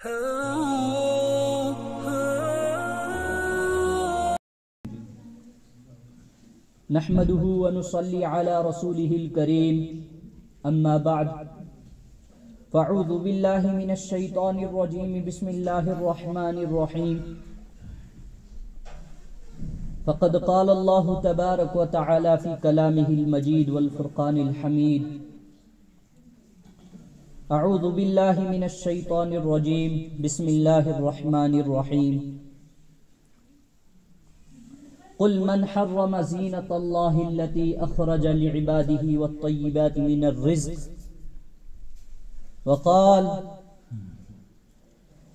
نحمده ونصلي على رسوله الكريم أما بعد فأعوذ بالله من الشيطان الرجيم بسم الله الرحمن الرحيم فقد قال الله تبارك وتعالى في كلامه المجيد والفرقان الحميد أعوذ بالله من الشيطان الرجيم بسم الله الرحمن الرحيم قل من حرم زينة الله التي أخرج لعباده والطيبات من الرزق وقال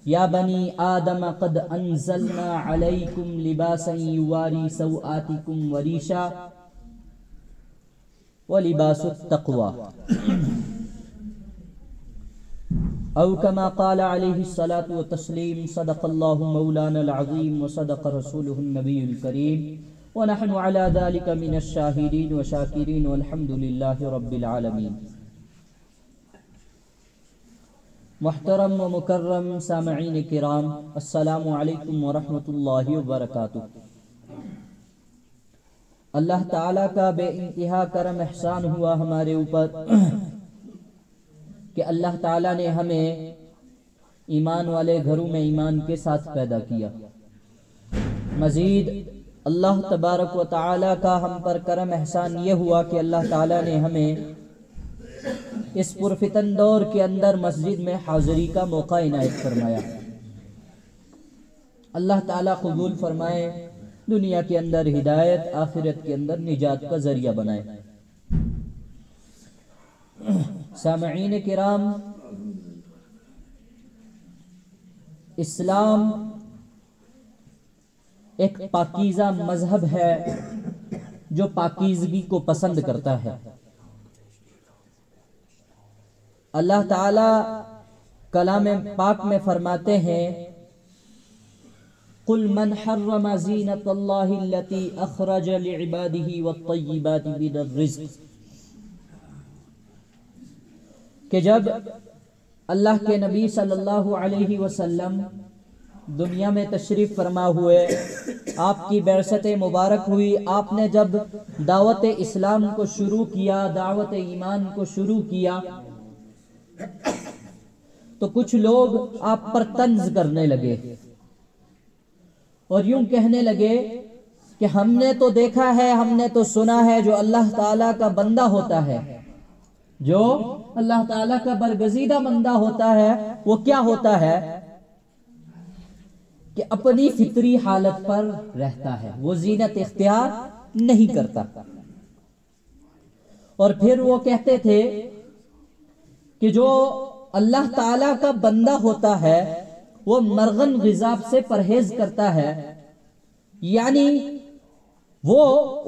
يا بني آدم قد أنزلنا عليكم لباسا يواري سوآتكم وريشا ولباس التقوى أو كما قال عليه الصلاة والتسليم صدق الله مولانا العظيم وصدق رسوله النبي الكريم ونحن على ذلك من الشاهدين وشاكرين والحمد لله رب العالمين. محترم و مکرم سامعین کرام، السلام علیکم ورحمۃ اللہ وبرکاتہ۔ اللہ تعالیٰ کا بے انتہا کرم احسان ہوا ہمارے اوپر کہ اللہ تعالیٰ نے ہمیں ایمان والے گھروں میں ایمان کے ساتھ پیدا کیا۔ مزید اللہ تبارک و تعالیٰ کا ہم پر کرم احسان یہ ہوا کہ اللہ تعالیٰ نے ہمیں اس پرفتن دور کے اندر مسجد میں حاضری کا موقع عنایت فرمایا۔ اللہ تعالیٰ قبول فرمائے، دنیا کے اندر ہدایت، آخرت کے اندر نجات کا ذریعہ بنائے۔ سامعین کرام، اسلام ایک پاکیزہ مذہب ہے جو پاکیزگی کو پسند کرتا ہے۔ اللہ تعالی کلام پاک میں فرماتے ہیں قل من حرم زینۃ اللہ التی اخرج لعباده والطیبات من الرزق، کہ جب اللہ کے نبی صلی اللہ علیہ وسلم دنیا میں تشریف فرما ہوئے، آپ کی بعثت مبارک ہوئی، آپ نے جب دعوت اسلام کو شروع کیا، دعوت ایمان کو شروع کیا، تو کچھ لوگ آپ پر طنز کرنے لگے اور یوں کہنے لگے کہ ہم نے تو دیکھا ہے، ہم نے تو سنا ہے، جو اللہ تعالیٰ کا بندہ ہوتا ہے، جو اللہ تعالیٰ کا برگزیدہ بندہ ہوتا ہے، وہ کیا ہوتا ہے کہ اپنی فطری حالت پر رہتا ہے، وہ زینت اختیار نہیں کرتا۔ اور پھر وہ کہتے تھے کہ جو اللہ تعالیٰ کا بندہ ہوتا ہے وہ مرغن غذا سے پرہیز کرتا ہے، یعنی وہ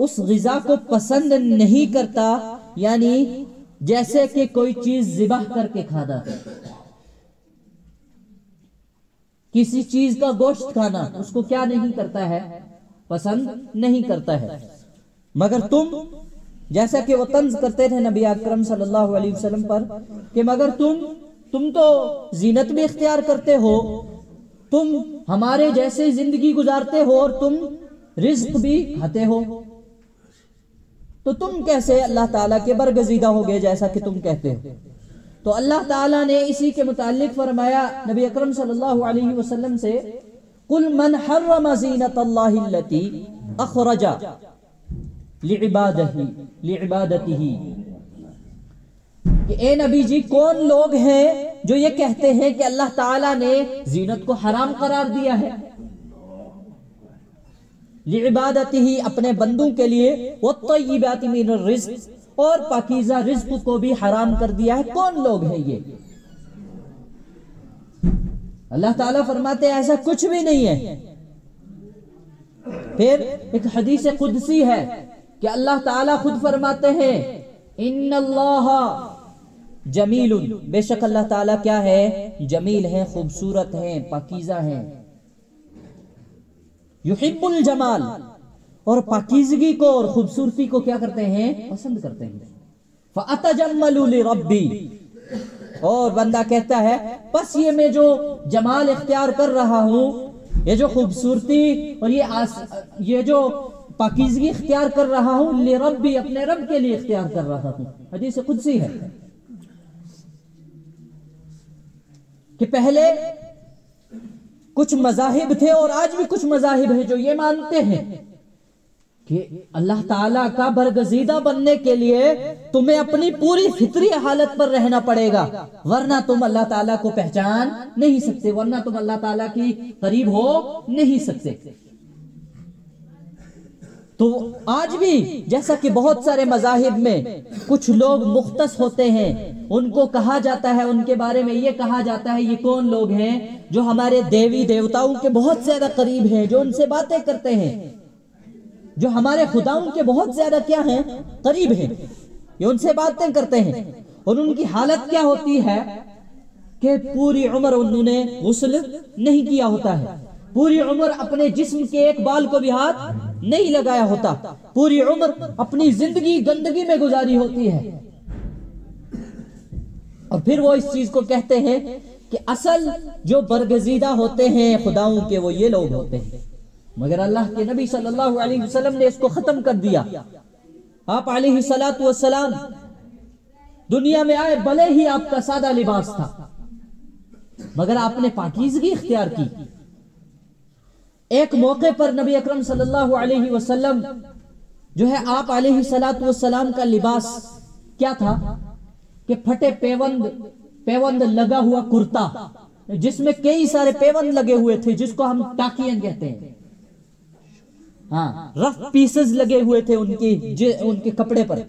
اس غذا کو پسند نہیں کرتا، یعنی جیسے کہ کوئی چیز ذبح کر کے کھانا، کسی چیز کا گوشت کھانا اس کو کیا نہیں کرتا ہے، پسند نہیں کرتا ہے۔ مگر تم، جیسا کہ وہ طنز کرتے تھے نبی اکرم صلی اللہ علیہ وسلم پر کہ مگر تم تو زینت بھی اختیار کرتے ہو، تم ہمارے جیسے زندگی گزارتے ہو اور تم رزق بھی کھاتے ہو، تو تم کیسے اللہ تعالیٰ کے برگزیدہ ہو گئے جیسا کہ تم کہتے ہو؟ تو اللہ تعالیٰ نے اسی کے متعلق فرمایا نبی اکرم صلی اللہ علیہ وسلم سے قل من حرم زینۃ اللہ التی اخرج لعبادتہ، کہ اے نبی جی کون لوگ ہیں جو یہ کہتے ہیں کہ اللہ تعالیٰ نے زینت کو حرام قرار دیا ہے، لعبادتہ اپنے بندوں کے لیے، والطیبات من الرزق اور پاکیزہ رزق کو بھی حرام کر دیا ہے، کون لوگ ہیں یہ؟ اللہ تعالیٰ فرماتے ہیں ایسا کچھ بھی نہیں ہے۔ پھر ایک حدیث قدسی ہے کہ اللہ تعالیٰ خود فرماتے ہیں ان اللہ جمیل، بے شک اللہ تعالیٰ کیا ہے، جمیل ہیں، خوبصورت ہیں، پاکیزہ ہیں، یحب الجمال، اور پاکیزگی کو اور خوبصورتی کو کیا کرتے ہیں، پسند کرتے ہیں۔ فَأَتَجَمَّلُ لِرَبِّي، اور بندہ کہتا ہے بس یہ میں جو جمال اختیار کر رہا ہوں، یہ جو خوبصورتی اور یہ جو پاکیزگی اختیار کر رہا ہوں، لربی، اپنے رب کے لیے اختیار کر رہا ہوں۔ حدیث قدسی ہے کہ پہلے کچھ مذاہب تھے اور آج بھی کچھ مذاہب ہیں جو یہ مانتے ہیں کہ اللہ تعالیٰ کا برگزیدہ بننے کے لیے تمہیں اپنی پوری فطری حالت پر رہنا پڑے گا، ورنہ تم اللہ تعالیٰ کو پہچان نہیں سکتے، ورنہ تم اللہ تعالیٰ کی قریب ہو نہیں سکتے۔ تو آج بھی جیسا کہ بہت سارے مذاہب میں کچھ لوگ مختص ہوتے ہیں، ان کو کہا جاتا ہے، ان کے بارے میں یہ کہا جاتا ہے یہ کون لوگ ہیں جو ہمارے دیوی دیوتاؤں کے بہت زیادہ قریب ہیں، جو ان سے باتیں کرتے ہیں، جو ہمارے خداؤں کے بہت زیادہ کیا ہیں، قریب ہیں، یہ ان سے باتیں کرتے ہیں، اور ان کی حالت کیا ہوتی ہے کہ پوری عمر انہوں نے غسل نہیں کیا ہوتا ہے، پوری عمر اپنے جسم کے ایک بال کو بھی ہاتھ نہیں لگایا ہوتا، پوری عمر اپنی زندگی گندگی میں گزاری ہوتی ہے، اور پھر وہ اس چیز کو کہتے ہیں کہ اصل جو برگزیدہ ہوتے ہیں خداؤں کے وہ یہ لوگ ہوتے ہیں۔ مگر اللہ کے نبی صلی اللہ علیہ وسلم نے اس کو ختم کر دیا۔ آپ علیہ الصلوۃ والسلام دنیا میں آئے، بھلے ہی آپ کا سادہ لباس تھا، مگر آپ نے پاکیزگی اختیار کی۔ ایک موقع پر نبی اکرم صلی اللہ علیہ وسلم جو ہے آپ علیہ الصلوۃ والسلام کا لباس کیا تھا کہ پھٹے پیوند لگا ہوا کرتا، جس میں کئی سارے پیوند لگے ہوئے تھے، جس کو ہم ٹاکین کہتے ہیں، ہاں، رف پیسز لگے ہوئے تھے ان کے کپڑے پر،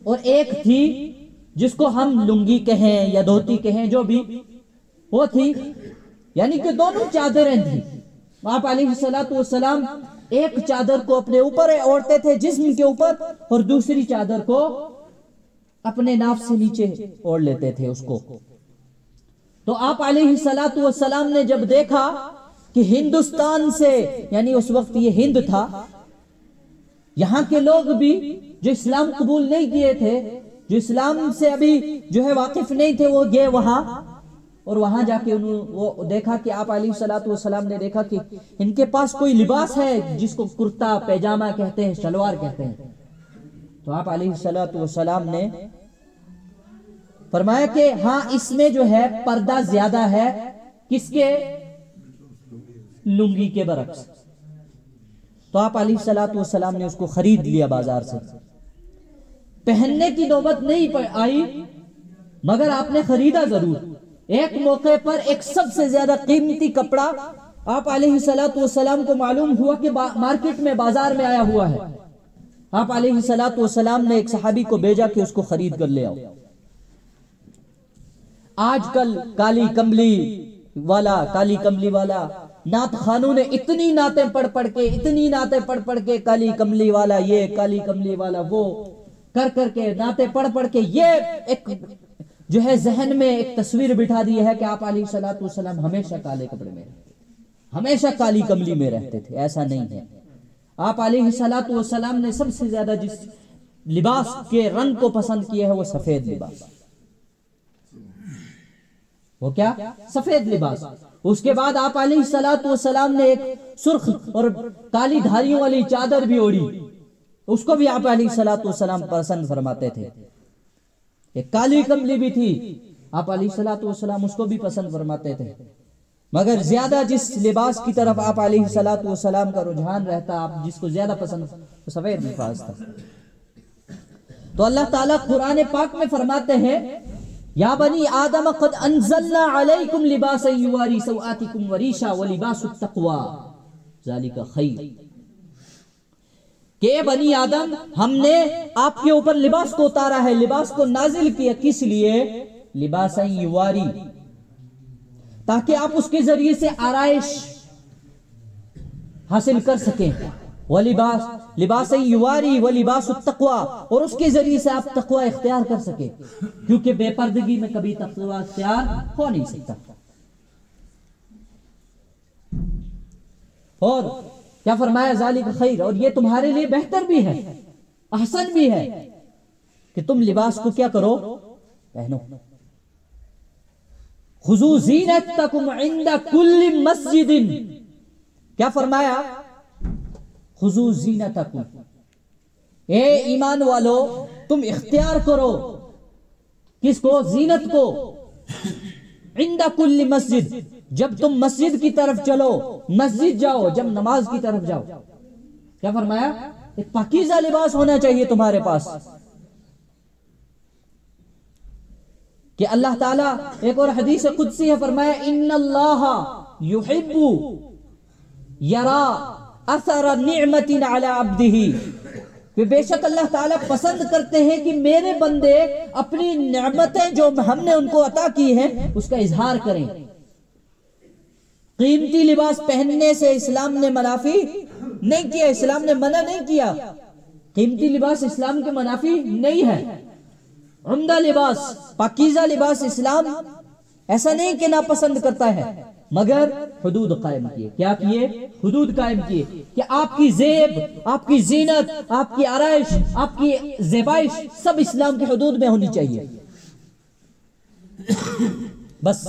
اور ایک تھی جس کو ہم لنگی کہیں یا دھوتی کہیں، جو بھی وہ تھی، یعنی کہ دونوں چادریں تھیں۔ آپ علیہ الصلوۃ والسلام ایک چادر کو اپنے اوپر اوڑھتے تھے جسم کے اوپر، اور دوسری چادر کو اپنے ناف سے نیچے اوڑھ لیتے تھے اس کو۔ تو آپ علیہ الصلوۃ والسلام نے جب دیکھا کہ ہندوستان سے، یعنی اس وقت یہ ہند تھا، یہاں کے لوگ بھی جو اسلام قبول نہیں کیے تھے، جو اسلام سے ابھی جو ہے واقف نہیں تھے، وہ گئے وہاں، اور وہاں جا کے وہ دیکھا کہ آپ علیہ الصلوۃ والسلام نے دیکھا کہ ان کے پاس کوئی لباس ہے جس کو کرتا پیجامہ کہتے ہیں، شلوار کہتے ہیں۔ تو آپ علیہ الصلوۃ والسلام نے فرمایا کہ ہاں، اس میں جو ہے پردہ زیادہ ہے، کس کے؟ لنگی کے برعکس۔ تو آپ علیہ الصلوۃ والسلام نے اس کو خرید لیا بازار سے۔ پہننے کی نوبت نہیں آئی، مگر آپ نے خریدا ضرور۔ ایک موقع پر ایک سب سے زیادہ قیمتی کپڑا آپ علیہ الصلوۃ والسلام کو معلوم ہوا کہ مارکیٹ میں، بازار میں آیا ہوا ہے۔ آپ علیہ الصلوۃ والسلام نے ایک صحابی کو بھیجا کہ اس کو خرید کر لے آؤ۔ آج کل کالی کملی والا نعت خانوں نے اتنی نعتیں پڑھ کے کالی کملی والا یہ، کالی کملی والا وہ کر کے نعتیں پڑھ کے یہ ایک جو ہے ذہن میں ایک تصویر بٹھا دی ہے کہ آپ علیہ الصلوۃ والسلام ہمیشہ کالے کپڑے میں رہتے تھے، ہمیشہ کالی کملی میں رہتے تھے۔ ایسا نہیں ہے۔ آپ علیہ الصلوۃ والسلام نے سب سے زیادہ جس لباس کے رنگ کو پسند کیا ہے وہ سفید لباس۔ وہ کیا؟ سفید لباس۔ اس کے بعد آپ علیہ الصلوۃ والسلام نے ایک سرخ اور کالی دھاریوں والی چادر بھی اوڑھی، اس کو بھی آپ علیہ الصلوۃ والسلام پسند فرماتے تھے۔ ایک کالی کملی بھی تھی، آپ علیہ الصلوۃ والسلام اس کو بھی پسند فرماتے تھے، مگر زیادہ جس لباس کی طرف آپ علیہ الصلوۃ والسلام کا رجحان رہتا، آپ جس کو زیادہ پسند، سفید لباس تھا۔ تو اللہ تعالیٰ قرآن پاک میں فرماتے ہیں، یا بنی آدم قد انزلنا علیکم لباسا یواری سوآتکم وریشا ولباس التقوی ذالک خیر، کہ اے بنی آدم، ہم نے آپ کے اوپر لباس کو اتارا ہے، لباس کو نازل کیا، کس لیے؟ لباسا یواری، تاکہ آپ اس کے ذریعے سے آرائش حاصل کر سکیں، لباس یواری ولباس التقوی، اور اس کے ذریعے سے آپ تقوی اختیار کر سکیں، کیونکہ بے پردگی میں کبھی تقوی اختیار ہو نہیں سکتا۔ اور کیا فرمایا؟ ذالک خیر، اور یہ تمہارے لیے بہتر بھی ہے، احسن بھی ہے کہ تم لباس کو کیا کرو؟ پہنو۔ خذو زینتکم عند کل مسجد، کیا فرمایا؟ خذو زینتکم، اے ایمان والو تم اختیار کرو کس کو؟ زینت کو، عند کل مسجد، جب تم مسجد کی طرف چلو، مسجد جاؤ، جب نماز کی طرف جاؤ، کیا فرمایا؟ ایک پاکیزہ لباس ہونا چاہیے تمہارے پاس. کہ اللہ تعالیٰ ایک اور حدیث قدسی ہے، فرمایا ان اللہ یحب یرا اثر نعمت علی عبدہ، کہ بے شک اللہ تعالیٰ پسند کرتے ہیں کہ میرے بندے اپنی نعمتیں جو ہم نے ان کو عطا کی ہیں اس کا اظہار کریں. قیمتی لباس پہننے سے اسلام نے منافی نہیں کیا، اسلام نے منع نہیں کیا. قیمتی لباس اسلام کے منافی نہیں ہے. عمدہ لباس، پاکیزہ لباس اسلام ایسا نہیں کہ ناپسند کرتا ہے، مگر حدود قائم کیے. کیا کیے؟ حدود قائم کیے کہ آپ کی زیب، آپ کی زینت، آپ کی آرائش، آپ کی زیبائش سب اسلام کی حدود میں ہونی چاہیے. بس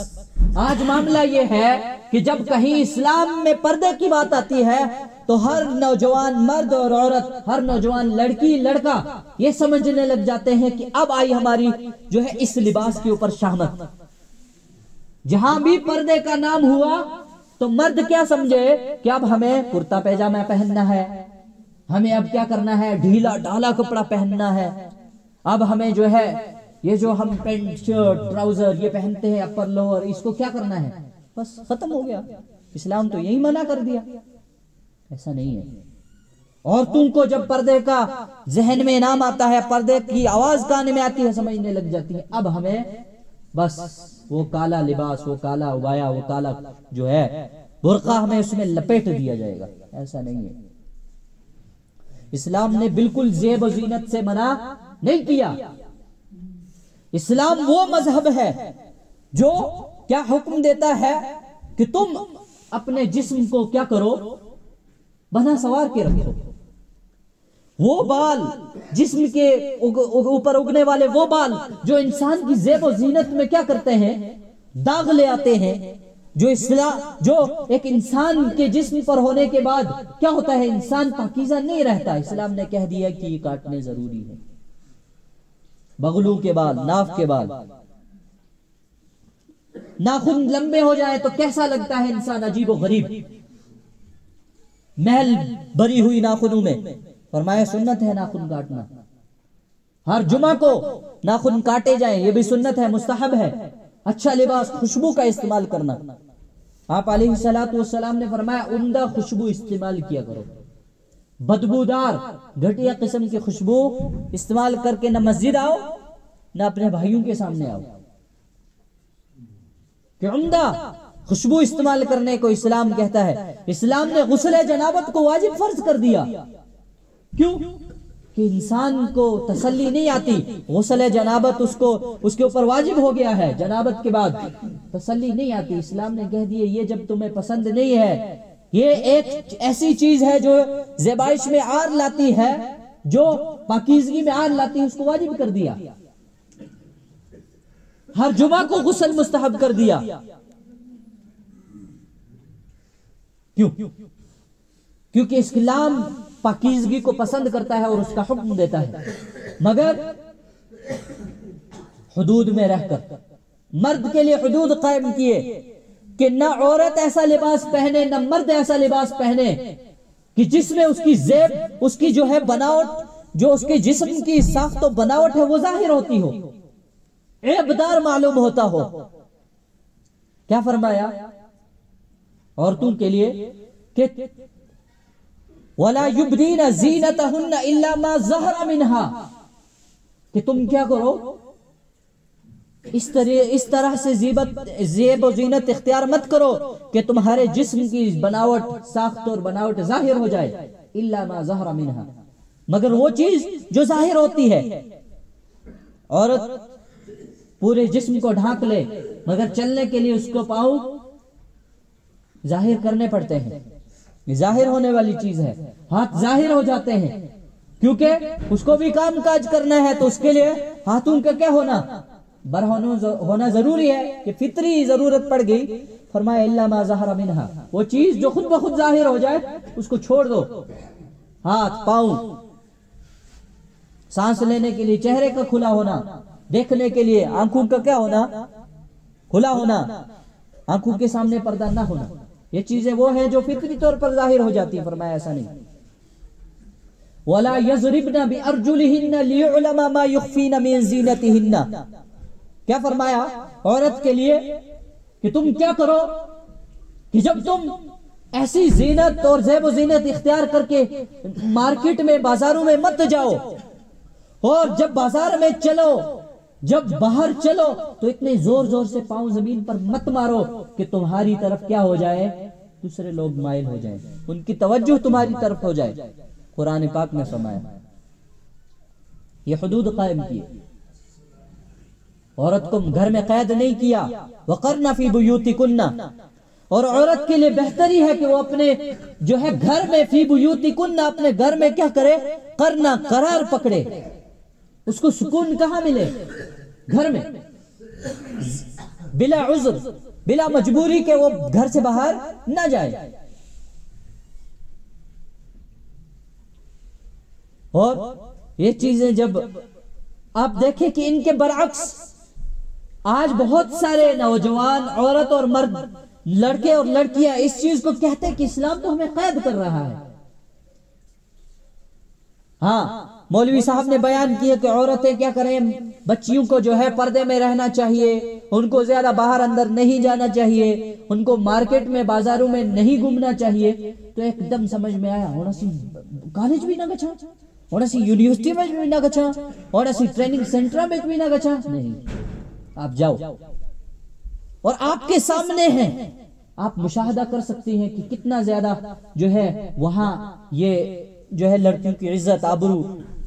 آج معاملہ یہ ہے کہ جب کہیں اسلام میں پردے کی بات آتی ہے تو ہر نوجوان مرد اور عورت، ہر نوجوان لڑکی لڑکا یہ سمجھنے لگ جاتے ہیں کہ اب آئی ہماری جو ہے اس لباس کے اوپر شہمت. جہاں بھی پردے کا نام ہوا تو مرد کیا سمجھے کہ اب ہمیں کرتا پیجامہ پہننا ہے، ہمیں اب کیا کرنا ہے، ڈھیلا ڈھالا کپڑا پہننا ہے، اب ہمیں جو ہے یہ جو ہم پینٹ شرٹ ٹراؤزر یہ پہنتے ہیں اپر لوور، اس کو کیا کرنا ہے، بس ختم ہو گیا. اسلام تو یہی منع کر دیا. ایسا نہیں ہے. عورتوں کو جب پردے کا ذہن میں نام آتا ہے، پردے کی آواز کانے میں آتی ہے، سمجھنے لگ جاتی ہے اب ہمیں بس وہ کالا لباس، وہ کالا عبایا، وہ کالا جو ہے برقع ہمیں اس میں لپیٹ دیا جائے گا. ایسا نہیں ہے. اسلام نے بالکل زیب و زینت سے منع نہیں کیا. اسلام وہ مذہب ہے جو کیا حکم دیتا ہے کہ تم اپنے جسم کو کیا کرو، بنا سوار کے رکھو. وہ بال جسم کے اوپر اگنے والے وہ بال جو انسان کی زیب و زینت میں کیا کرتے ہیں، داغ لے آتے ہیں، جو ایک انسان کے جسم پر ہونے کے بعد کیا ہوتا ہے، انسان پاکیزہ نہیں رہتا. اسلام نے کہہ دیا کہ یہ کاٹنے ضروری ہے. بغلوں کے بال، ناف کے بال، ناخن لمبے ہو جائے تو کیسا لگتا ہے انسان، عجیب و غریب، محل بری ہوئی ناخنوں میں. فرمایا سنت ہے ناخن کاٹنا، ہر جمعہ کو ناخن کاٹے جائیں، یہ بھی سنت ہے، مستحب ہے. اچھا لباس، خوشبو کا استعمال کرنا. آپ علیہ الصلوۃ والسلام نے فرمایا عمدہ خوشبو استعمال کیا کرو. بدبودار گھٹیا قسم کی خوشبو استعمال کر کے نہ مسجد آؤ نہ اپنے بھائیوں کے سامنے آؤ. کہ عمدہ خوشبو استعمال کرنے کو اسلام کہتا ہے. اسلام نے غسل جنابت کو واجب فرض کر دیا. کیوں؟ کہ انسان کو تسلی نہیں آتی، غسل جنابت اس کے اوپر واجب ہو گیا ہے، جنابت کے بعد تسلی نہیں آتی. اسلام نے کہہ دیا یہ جب تمہیں پسند نہیں ہے، یہ ایک ایسی چیز ہے جو زیبائش میں عار لاتی ہے، جو پاکیزگی میں عار لاتی ہے، اس کو واجب کر دیا. ہر جمعہ کو غسل مستحب کر دیا. کیوں؟ کیونکہ اسلام پاکیزگی کو پسند کرتا ہے اور اس کا حکم دیتا ہے، مگر حدود میں رہ کر. مرد کے لیے حدود قائم کیے کہ نہ عورت ایسا لباس پہنے، نہ مرد ایسا لباس پہنے کہ جس میں اس کی زیب، اس کی جو ہے بناوٹ، جو اس کے جسم کی ساخت و بناوٹ ہے وہ ظاہر ہوتی ہو، عیبدار معلوم ہوتا ہو. کیا فرمایا عورتوں کے لیے کہ وَلَا يُبْدِينَ زِينَتَهُنَّ إِلَّا مَا ظَهَرَ مِنْهَا، کہ تم کیا کرو، اس طرح سے زیب و زینت اختیار مت کرو کہ تمہارے جسم کی بناوٹ، ساخت اور بناوٹ ظاہر ہو جائے. إِلَّا مَا ظَهَرَ مِنْهَا، مگر وہ چیز جو ظاہر ہوتی ہے. عورت پورے جسم کو ڈھانک لے مگر چلنے کے لیے اس کو پاؤں ظاہر کرنے پڑتے ہیں، یہ ظاہر ہونے والی چیز ہے. ہاتھ ظاہر ہو جاتے ہیں کیونکہ اس کو بھی کام کاج کرنا ہے، تو اس کے لیے ہاتھوں کا کیا ہونا، برہنو ہونا ضروری ہے کہ فطری ضرورت پڑ گئی، فرمایا الا ما ظہر منہا، وہ چیز جو خود بخود ظاہر ہو جائے اس کو چھوڑ دو۔ ہاتھ، پاؤں، سانس لینے کے لیے چہرے کا کھلا ہونا، دیکھنے کے لیے آنکھوں کا کیا ہونا؟ کھلا ہونا، آنکھوں کے سامنے پردہ نہ ہونا، یہ چیزیں وہ ہیں جو فطری طور پر ظاہر ہو جاتی ہیں۔ فرمایا ایسا نہیں۔ وَلَا يَضْرِبْنَ بِأَرْجُلِهِنَّ لِيُعْلَمَ مَا يُخْفِينَ مِن زِينَتِهِنَّ، کیا فرمایا عورت کے لیے کہ تم کیا کرو کہ جب تم ایسی زینت اور زیب و زینت اختیار کر کے مارکیٹ میں، بازاروں میں مت جاؤ، اور جب بازار میں چلو، جب باہر چلو تو اتنے زور زور سے پاؤں زمین پر مت مارو کہ تمہاری طرف کیا ہو جائے؟ دوسرے لوگ مائل ہو جائیں، ان کی توجہ تمہاری طرف ہو جائے۔ قرآن پاک میں فرمایا، یہ حدود قائم کی، عورت کو گھر میں قید نہیں کیا۔ وَقَرْنَ فِي بُيُوتِكُنَّ، اور عورت کے لیے بہتری ہے کہ وہ اپنے جو ہے گھر میں، فی بیوتکن، اپنے گھر میں کیا کرے؟ کرنا، قرار پکڑے، اس کو سکون کہاں ملے؟ گھر میں، بلا عذر، بلا مجبوری کہ وہ گھر سے باہر نہ جائے۔ اور یہ چیزیں جب آپ دیکھیں کہ ان کے برعکس آج بہت سارے نوجوان، عورت اور مرد، لڑکے اور لڑکیاں اس چیز کو کہتے ہیں کہ اسلام تو ہمیں قید کر رہا ہے۔ ہاں، مولوی صاحب نے بیان کیا کہ عورتیں کیا کریں، بچیوں کو جو ہے پردے میں رہنا چاہیے، ان کو زیادہ باہر اندر نہیں جانا چاہیے، ان کو مارکیٹ میں، بازاروں میں نہیں گھومنا چاہیے۔ تو ایک دم سمجھ میں آیا، ہونا سی کالج بھی نہ گچھا، ہونا سی یونیورسٹی میں بھی نہ گچھا، ہونا سی ٹریننگ سینٹر میں بھی نہ گچھا۔ نہیں، آپ جاؤ، اور آپ کے سامنے ہیں، آپ مشاہدہ کر سکتے ہیں کہ کتنا زیادہ جو ہے وہاں یہ جو ہے لڑکیوں کی عزت، آبرو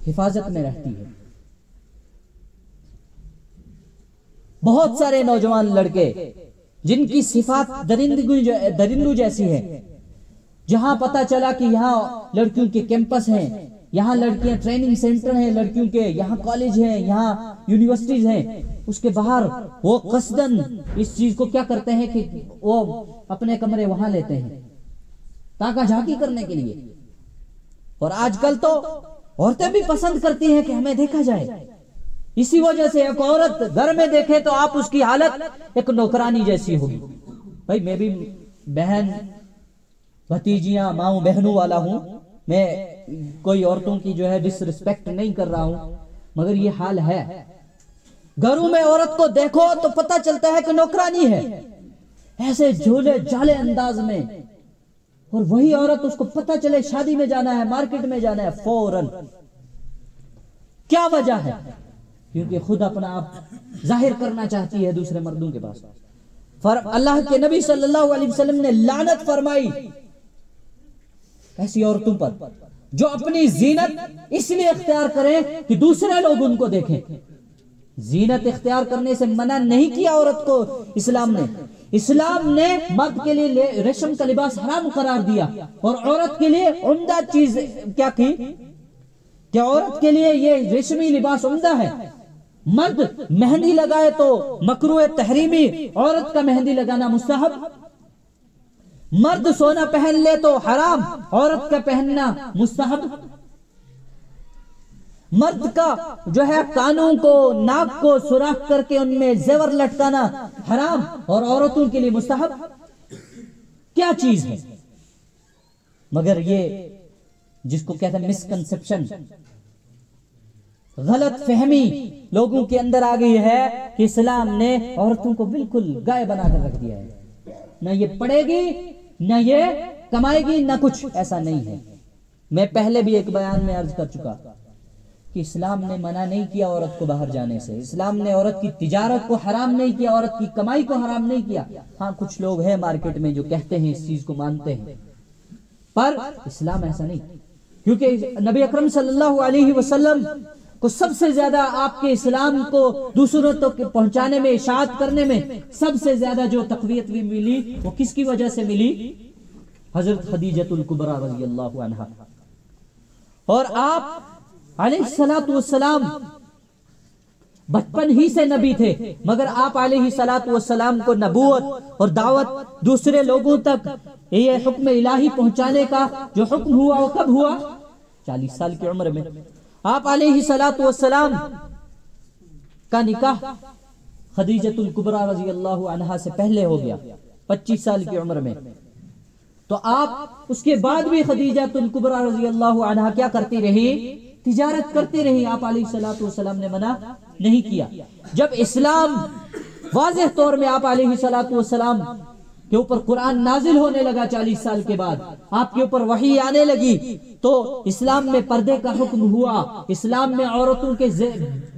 حفاظت میں رہتی ہے۔ بہت سارے نوجوان لڑکے جن کی صفات درندوں جیسی ہے، جہاں پتا چلا کہ یہاں لڑکیوں کے کیمپس ہیں، یہاں لڑکیاں ٹریننگ سینٹر ہیں لڑکیوں کے، یہاں کالج ہیں، یہاں یونیورسٹیز ہیں، اس کے باہر وہ قصداً اس چیز کو کیا کرتے ہیں کہ وہ اپنے کمرے وہاں لیتے ہیں تاکہ جھانکی کرنے کے لیے۔ اور آج کل تو عورتیں بھی پسند کرتی ہیں کہ ہمیں دیکھا جائے، اسی وجہ سے ایک عورت گھر میں دیکھے تو آپ اس کی حالت ایک نوکرانی جیسی ہوگی۔ بھائی میں بھی بہن، بھتیجیاں، ماؤں بہنوں والا ہوں، میں کوئی عورتوں کی جو ہے ڈس رسپیکٹ نہیں کر رہا ہوں، مگر یہ حال ہے۔ گھروں میں عورت کو دیکھو تو پتہ چلتا ہے کہ نوکرانی ہے، ایسے جھولے جالے انداز میں، اور وہی عورت اس کو پتہ چلے شادی میں جانا ہے، مارکیٹ میں جانا ہے، فوراً۔ کیا وجہ ہے؟ کیونکہ خود اپنا آپ ظاہر کرنا چاہتی ہے دوسرے مردوں کے پاس۔ اللہ کے نبی صلی اللہ علیہ وسلم نے لعنت فرمائی ایسی عورتوں پر جو اپنی زینت اس لیے اختیار کریں کہ دوسرے لوگ ان کو دیکھیں۔ زینت اختیار کرنے سے منع نہیں کیا عورت کو اسلام نے، اسلام نے مرد کے لیے ریشم کا لباس حرام قرار دیا، اور عورت کے لیے عمدہ چیز کیا کی کہ عورت کے لیے یہ ریشمی لباس عمدہ ہے۔ مرد مہندی لگائے تو مکروہ تحریمی، عورت کا مہندی لگانا مستحب۔ مرد سونا پہن لے تو حرام، عورت کا پہننا مستحب۔ مرد کا جو ہے کانوں کو، ناک کو سوراخ کر کے ان میں زیور لٹکانا حرام، اور عورتوں کے لیے مستحب۔ کیا چیز ہے؟ مگر یہ جس کو کہتے ہیں مسکنسپشن، غلط فہمی لوگوں کے اندر آ گئی ہے کہ اسلام نے عورتوں کو بالکل گائے بنا کر رکھ دیا ہے، نہ یہ پڑھے گی، نہ یہ کمائے گی، نہ کچھ۔ ایسا نہیں ہے۔ میں پہلے بھی ایک بیان میں عرض کر چکا کہ اسلام نے منع نہیں کیا عورت کو باہر جانے سے، اسلام نے عورت کی تجارت کو حرام نہیں کیا، عورت کی کمائی کو حرام نہیں کیا۔ ہاں کچھ لوگ ہیں مارکیٹ میں جو کہتے ہیں اس چیز کو مانتے ہیں، پر اسلام ایسا نہیں، کیونکہ نبی اکرم صلی اللہ علیہ وسلم کو سب سے زیادہ آپ کے اسلام کو دوسروں تک پہنچانے میں، اشاعت کرنے میں سب سے زیادہ جو تقویت بھی ملی وہ کس کی وجہ سے ملی؟ حضرت خدیجہ الکبریٰ رضی اللہ عنہا۔ اور آپ علیہ الصلوۃ والسلام بچپن ہی سے نبی تھے، مگر آپ علیہ الصلوۃ والسلام کو نبوت اور دعوت دوسرے لوگوں تک یہ حکم الہی پہنچانے کا جو حکم ہوا وہ کب ہوا؟ 40 سال کی عمر میں۔ آپ علیہ الصلوۃ والسلام کا نکاح خدیجۃ الکبریٰ رضی اللہ عنہا سے پہلے ہو گیا 25 سال کی عمر میں، تو آپ اس کے بعد بھی خدیجۃ الکبریٰ رضی اللہ عنہا کیا کرتی رہی؟ تجارت کرتی رہی۔ آپ علیہ الصلوۃ والسلام نے منع نہیں کیا۔ جب اسلام واضح طور میں آپ علیہ الصلوۃ والسلام کے اوپر قرآن نازل ہونے لگا 40 سال کے بعد، آپ کے اوپر وحی آنے لگی، تو اسلام میں پردے کا حکم ہوا، اسلام میں عورتوں کے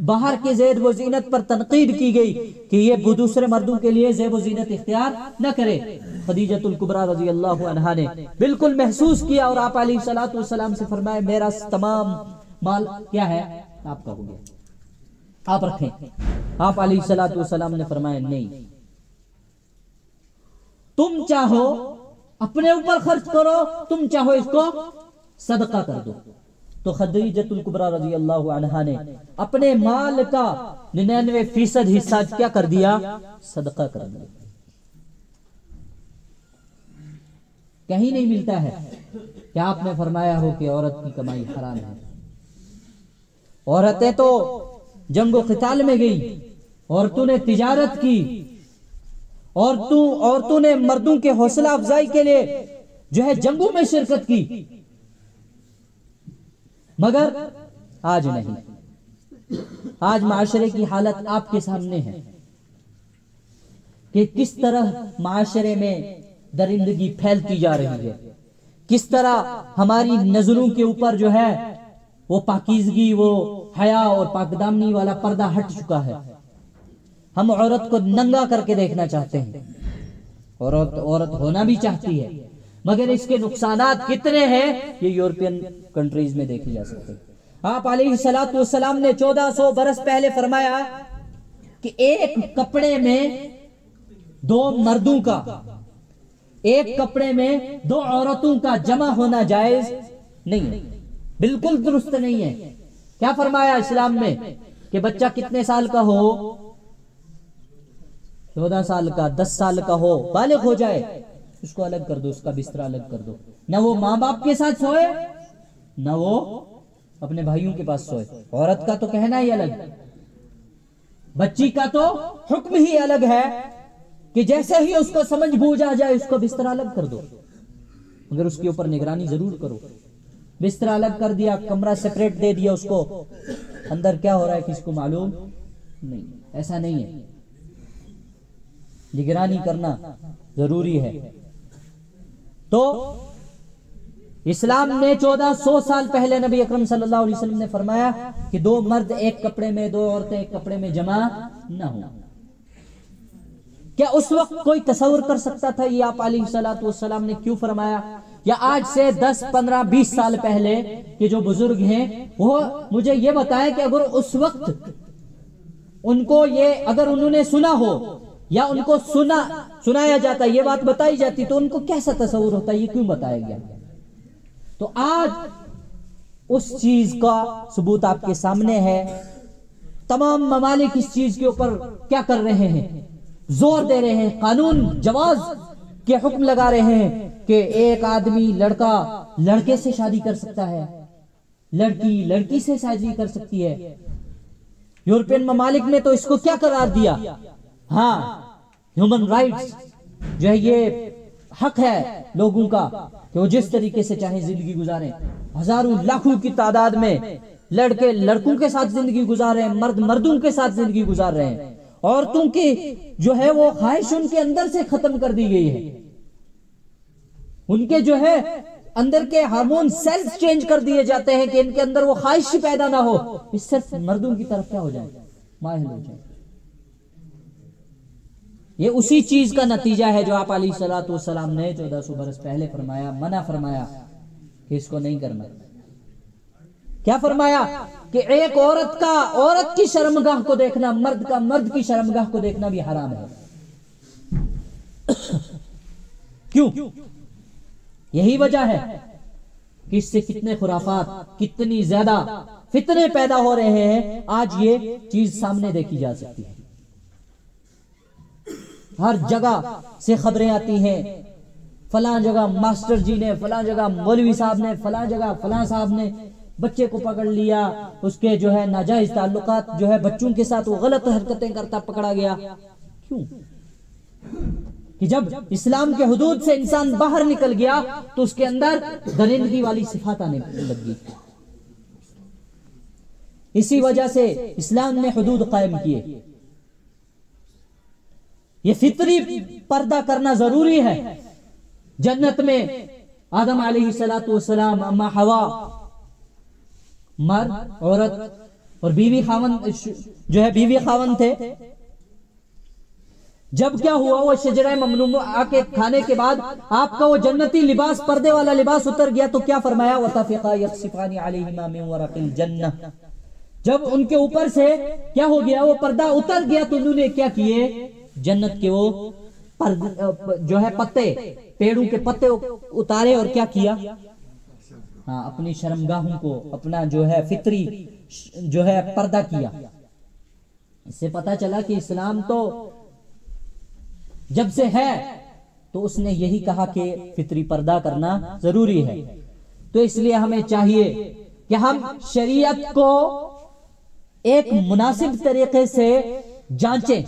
باہر کے زیب و زینت پر تنقید کی گئی کہ یہ دوسرے مردوں کے لیے زیب و زینت اختیار نہ کرے۔ خدیجۃ الکبریٰ رضی اللہ عنہا نے بالکل محسوس کیا اور آپ علیہ الصلوۃ والسلام سے فرمایا میرا تمام مال کیا ہے؟ آپ کا ہو گیا، آپ رکھیں۔ آپ علیہ الصلوۃ والسلام نے فرمایا نہیں، تم چاہو اپنے اوپر خرچ کرو، تم چاہو اس کو صدقہ کر دو۔ تو خدیجۃ الکبریٰ رضی اللہ عنہا نے اپنے مال کا 99% حصہ کیا کر دیا؟ صدقہ کر دیا۔ کہیں نہیں ملتا ہے کہ آپ نے فرمایا ہو کہ عورت کی کمائی حرام ہے۔ عورتیں تو جنگ و قتال میں گئی، عورتوں نے تجارت کی، عورتوں نے مردوں کے حوصلہ افزائی کے لیے جو ہے جنگوں میں شرکت کی، مگر آج نہیں۔ آج معاشرے کی حالت آپ کے سامنے ہے کہ کس طرح معاشرے میں درندگی پھیلتی جا رہی ہے، کس طرح ہماری نظروں کے اوپر جو ہے وہ پاکیزگی، وہ حیا اور پاک دامنی والا پردہ ہٹ چکا ہے۔ ہم عورت کو ننگا کر کے دیکھنا چاہتے ہیں، عورت ہونا بھی چاہتی ہے، مگر اس کے نقصانات کتنے ہیں یہ یورپین کنٹریز میں دیکھے جا سکتے ہیں۔ آپ علیہ الصلوۃ والسلام نے 1400 برس پہلے فرمایا کہ ایک کپڑے میں 2 مردوں کا، ایک کپڑے میں 2 عورتوں کا جمع ہونا جائز نہیں ہے، بالکل درست نہیں ہے۔ کیا فرمایا اسلام میں کہ بچہ کتنے سال کا ہو؟ 14 سال کا، 10 سال کا ہو، بالغ ہو جائے، اس کو الگ کر دو، اس کا بستر الگ کر دو، نہ وہ ماں باپ کے ساتھ سوئے نہ وہ اپنے بھائیوں کے پاس سوئے۔ عورت کا تو کہنا ہی الگ، بچی کا تو حکم ہی الگ ہے کہ جیسے ہی اس کو سمجھ بوجھ آ جائے اس کو بستر الگ کر دو، مگر اس کے اوپر نگرانی ضرور کرو۔ بستر الگ کر دیا، کمرہ سیپریٹ دے دیا اس کو، اندر کیا ہو رہا ہے کسی کو معلوم نہیں، ایسا نہیں ہے۔ نگرانی کرنا ضروری ہے۔ تو اسلام نے 1400 سال پہلے نبی اکرم صلی اللہ علیہ وسلم نے فرمایا کہ 2 مرد ایک کپڑے میں، 2 عورتیں ایک کپڑے میں جمع نہ ہوں۔ کیا اس وقت کوئی تصور کر سکتا تھا یہ آپ علیہ الصلوۃ والسلام نے کیوں فرمایا؟ یا آج سے 10 15 20 سال پہلے کے جو بزرگ ہیں وہ مجھے یہ بتائیں کہ اگر اس وقت ان کو یہ، اگر انہوں نے سنا ہو یا ان کو سنایا جاتا، یہ بات بتائی جاتی، تو ان کو کیسا تصور ہوتا، یہ کیوں بتایا گیا؟ تو آج اس چیز کا ثبوت آپ کے سامنے ہے۔ تمام ممالک اس چیز کے اوپر کیا کر رہے ہیں؟ زور دے رہے ہیں، قانون جواز کے حکم لگا رہے ہیں کہ ایک آدمی، لڑکا لڑکے سے شادی کر سکتا ہے، لڑکی لڑکی سے شادی کر سکتی ہے۔ یورپین ممالک نے تو اس کو کیا قرار دیا؟ ہاں، ہیومن رائٹس جو ہے، یہ حق ہے لوگوں کا کہ وہ جس طریقے سے چاہیں زندگی گزاریں۔ ہزاروں لاکھوں کی تعداد میں لڑکے لڑکوں کے ساتھ زندگی گزار رہے ہیں، مرد مردوں کے ساتھ زندگی گزار رہے ہیں۔ عورتوں کی جو ہے وہ خواہش ان کے اندر سے ختم کر دی گئی ہے، ان کے جو ہے اندر کے ہارمون سیلز چینج کر دیے جاتے ہیں کہ ان کے اندر وہ خواہش پیدا نہ ہو، اس صرف مردوں کی طرف کیا ہو جائے، مائل ہو جائے۔ یہ اسی چیز کا نتیجہ ہے جو آپ علیہ الصلوۃ والسلام نے 1400 برس پہلے فرمایا، منع فرمایا کہ اس کو نہیں کرنا۔ کیا فرمایا کہ ایک عورت کا عورت کی شرمگاہ کو دیکھنا، مرد کا مرد کی شرمگاہ کو دیکھنا بھی حرام ہے۔ کیوں؟ یہی وجہ ہے کہ اس سے کتنے خرافات، کتنی زیادہ فتنے پیدا ہو رہے ہیں، آج یہ چیز سامنے دیکھی جا سکتی ہے۔ ہر جگہ سے خبریں آتی ہیں، فلاں جگہ ماسٹر جی نے، فلاں جگہ مولوی صاحب نے، فلاں جگہ فلاں صاحب نے بچے کو پکڑ لیا، اس کے جو ہے ناجائز تعلقات جو ہے بچوں کے ساتھ وہ غلط حرکتیں کرتا پکڑا گیا۔ کیوں؟ کہ جب اسلام کے حدود سے انسان باہر نکل گیا تو اس کے اندر درندگی والی صفات آنے لگ گئی۔ اسی وجہ سے اسلام نے حدود قائم کیے۔ یہ فطری پردہ کرنا ضروری ہے۔ جنت میں آدم علیہ السلام، اما حوا، مرد، عورت اور بیوی خاوند جو ہے بیوی خاوند تھے۔ جب کیا ہوا، وہ شجرہ ممنوعہ کے کھانے کے بعد آپ کا وہ جنتی لباس، پردے والا لباس اتر گیا تو کیا فرمایا؟ وَطَفِقَا يَخْصِفَانِ عَلَيْهِمَا مِنْ وَرَقِ الْجَنَّةِ۔ جب ان کے اوپر سے کیا ہو گیا، وہ پردہ اتر گیا تو انہوں نے کیا کیے؟ جنت کے وہ جو ہے پتے، پیڑوں کے پتے اتارے اور کیا کیا؟ ہاں، اپنی شرمگاہوں کو اپنا جو ہے فطری جو ہے پردہ کیا۔ اس سے پتہ چلا کہ اسلام تو جب سے ہے تو اس نے یہی کہا کہ فطری پردہ کرنا ضروری ہے۔ تو اس لیے ہمیں چاہیے کہ ہم شریعت کو ایک مناسب طریقے سے جانچیں،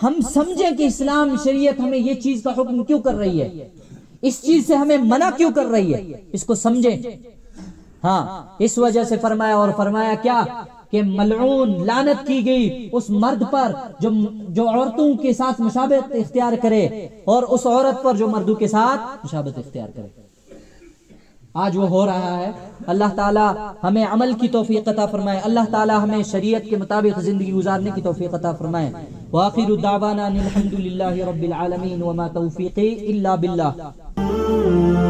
ہم سمجھیں کہ اسلام شریعت ہمیں یہ چیز کا حکم کیوں کر رہی ہے، اس چیز سے ہمیں منع کیوں کر رہی ہے، اس کو سمجھیں۔ ہاں، اس وجہ سے فرمایا، اور فرمایا کیا کہ ملعون، لعنت کی گئی اس مرد پر جو عورتوں کے ساتھ مشابہت اختیار کرے، اور اس عورت پر جو مردوں کے ساتھ مشابہت اختیار کرے۔ آج وہ ہو رہا ہے۔ اللہ تعالی ہمیں عمل کی توفیق عطا فرمائے، اللہ تعالی ہمیں شریعت کے مطابق زندگی گزارنے کی توفیق عطا فرمائے۔ وآخر دعوانا الحمد للہ رب العالمین وما توفیقی الا باللہ۔